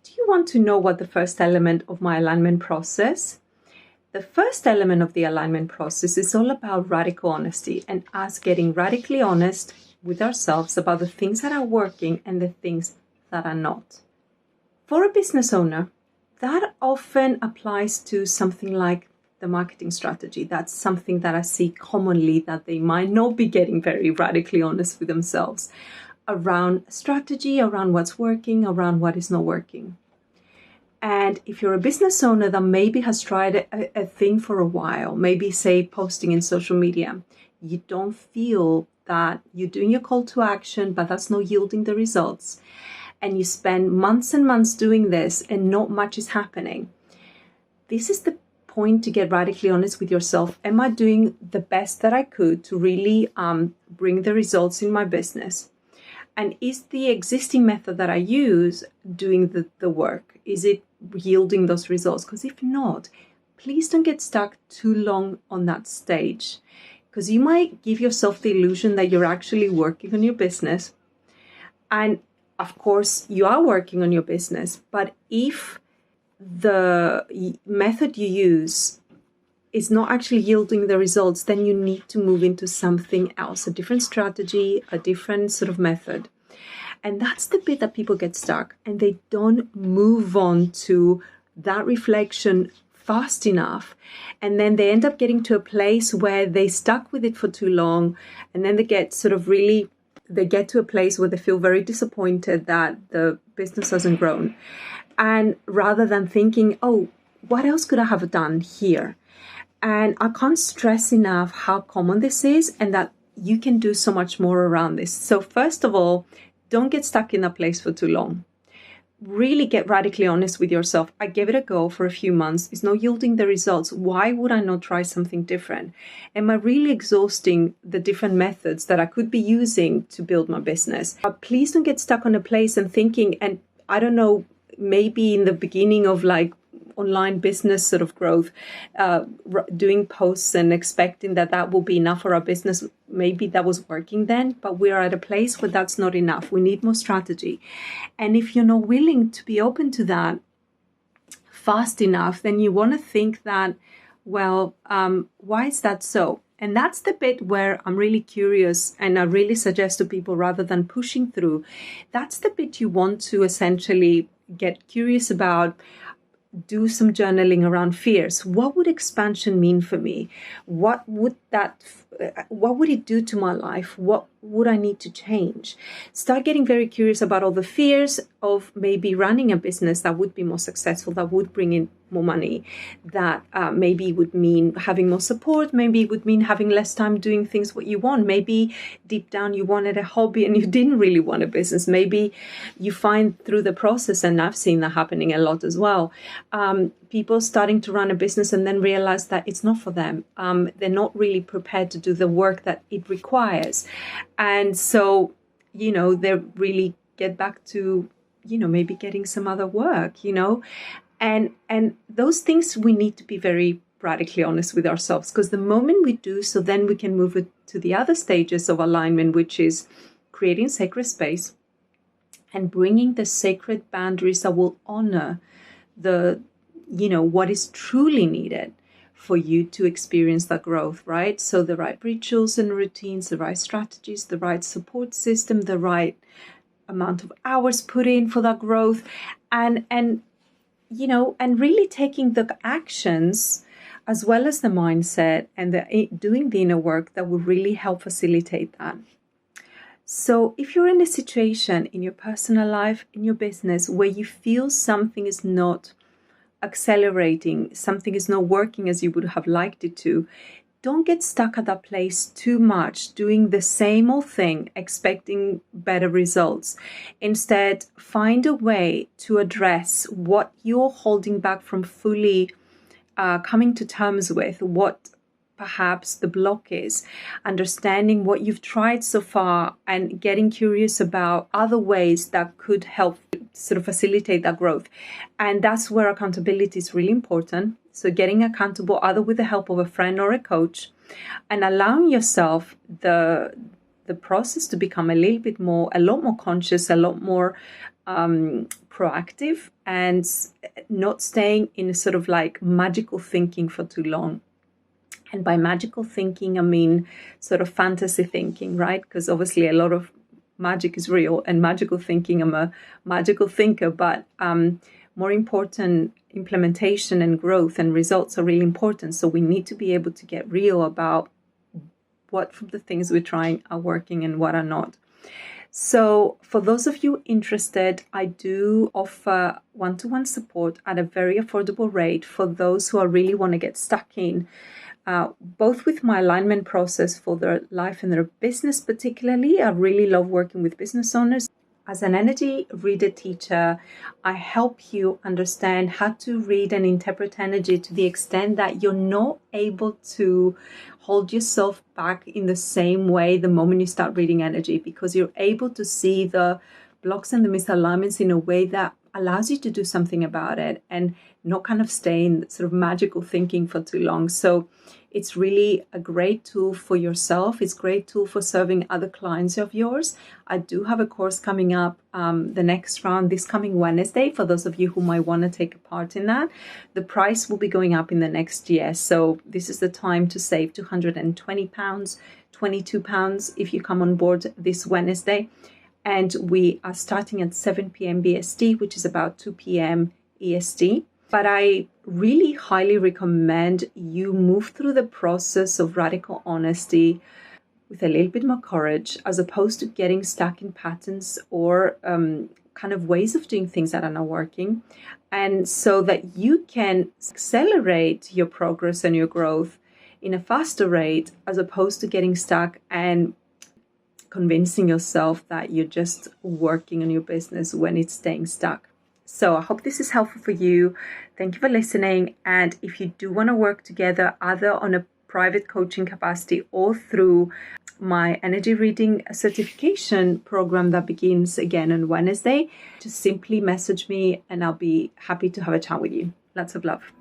Do you want to know what the first element of my alignment process? The first element of the alignment process is all about radical honesty and us getting radically honest with ourselves about the things that are working and the things that are not. For a business owner, that often applies to something like the marketing strategy. That's something that I see commonly, that they might not be getting very radically honest with themselves around strategy, around what's working, around what is not working. And if you're a business owner that maybe has tried a thing for a while, maybe say posting in social media, you don't feel that you're doing your call to action, but that's not yielding the results. And you spend months and months doing this and not much is happening. This is the point to get radically honest with yourself. Am I doing the best that I could to really bring the results in my business? And is the existing method that I use doing the work? Is it yielding those results? Because if not, please don't get stuck too long on that stage, because you might give yourself the illusion that you're actually working on your business. And of course, you are working on your business, but if the method you use is not actually yielding the results, then you need to move into something else, a different strategy, a different sort of method. And that's the bit that people get stuck and they don't move on to that reflection fast enough. And then they end up getting to a place where they stuck with it for too long. And then they get to a place where they feel very disappointed that the business hasn't grown. And rather than thinking, oh, what else could I have done here? And I can't stress enough how common this is and that you can do so much more around this. So first of all, don't get stuck in a place for too long. Really get radically honest with yourself. I gave it a go for a few months. It's not yielding the results. Why would I not try something different? Am I really exhausting the different methods that I could be using to build my business? Please don't get stuck on a place and thinking, and I don't know, maybe in the beginning of like online business sort of growth, doing posts and expecting that will be enough for our business. Maybe that was working then, but we're at a place where that's not enough. We need more strategy. And if you're not willing to be open to that fast enough, then you want to think that, well, why is that so? And that's the bit where I'm really curious, and I really suggest to people, rather than pushing through, that's the bit you want to essentially get curious about. Do some journaling around fears. What would expansion mean for me? What would it do to my life? What would I need to change? Start getting very curious about all the fears of maybe running a business that would be more successful, that would bring in more money, that maybe would mean having more support, maybe it would mean having less time doing things what you want. Maybe deep down you wanted a hobby and you didn't really want a business. Maybe you find through the process, and I've seen that happening a lot as well, people starting to run a business and then realize that it's not for them. They're not really prepared to do the work that it requires. And so, they really get back to, maybe getting some other work, and those things we need to be very radically honest with ourselves, because the moment we do so, then we can move it to the other stages of alignment, which is creating sacred space and bringing the sacred boundaries that will honor what is truly needed for you to experience that growth, right? So the right rituals and routines, the right strategies, the right support system, the right amount of hours put in for that growth, and really taking the actions as well as the mindset and doing the inner work that will really help facilitate that. So if you're in a situation in your personal life, in your business, where you feel something is not accelerating, something is not working as you would have liked it to, don't get stuck at that place too much, doing the same old thing, expecting better results. Instead, find a way to address what you're holding back from fully coming to terms with, what perhaps the block is, understanding what you've tried so far and getting curious about other ways that could help sort of facilitate that growth. And that's where accountability is really important. So getting accountable, either with the help of a friend or a coach, and allowing yourself the process to become a lot more conscious, a lot more proactive and not staying in a sort of like magical thinking for too long. And by magical thinking, I mean sort of fantasy thinking, right? Because obviously a lot of magic is real, and magical thinking, I'm a magical thinker, but more important, implementation and growth and results are really important. So we need to be able to get real about what from the things we're trying are working and what are not. So for those of you interested, I do offer one-to-one support at a very affordable rate for those who really want to get stuck in, both with my alignment process for their life and their business particularly. I really love working with business owners. As an energy reader teacher, I help you understand how to read and interpret energy to the extent that you're not able to hold yourself back in the same way the moment you start reading energy, because you're able to see the blocks and the misalignments in a way that allows you to do something about it and not kind of stay in sort of magical thinking for too long. So it's really a great tool for yourself. It's a great tool for serving other clients of yours. I do have a course coming up, the next round, this coming Wednesday, for those of you who might want to take a part in that. The price will be going up in the next year. So this is the time to save £220, £22 if you come on board this Wednesday. And we are starting at 7 p.m. BST, which is about 2 p.m. EST. But I really highly recommend you move through the process of radical honesty with a little bit more courage, as opposed to getting stuck in patterns or kind of ways of doing things that are not working. And so that you can accelerate your progress and your growth in a faster rate, as opposed to getting stuck and convincing yourself that you're just working on your business when it's staying stuck. So I hope this is helpful for you. Thank you for listening. And if you do want to work together, either on a private coaching capacity or through my energy reading certification program that begins again on Wednesday, just simply message me and I'll be happy to have a chat with you. Lots of love.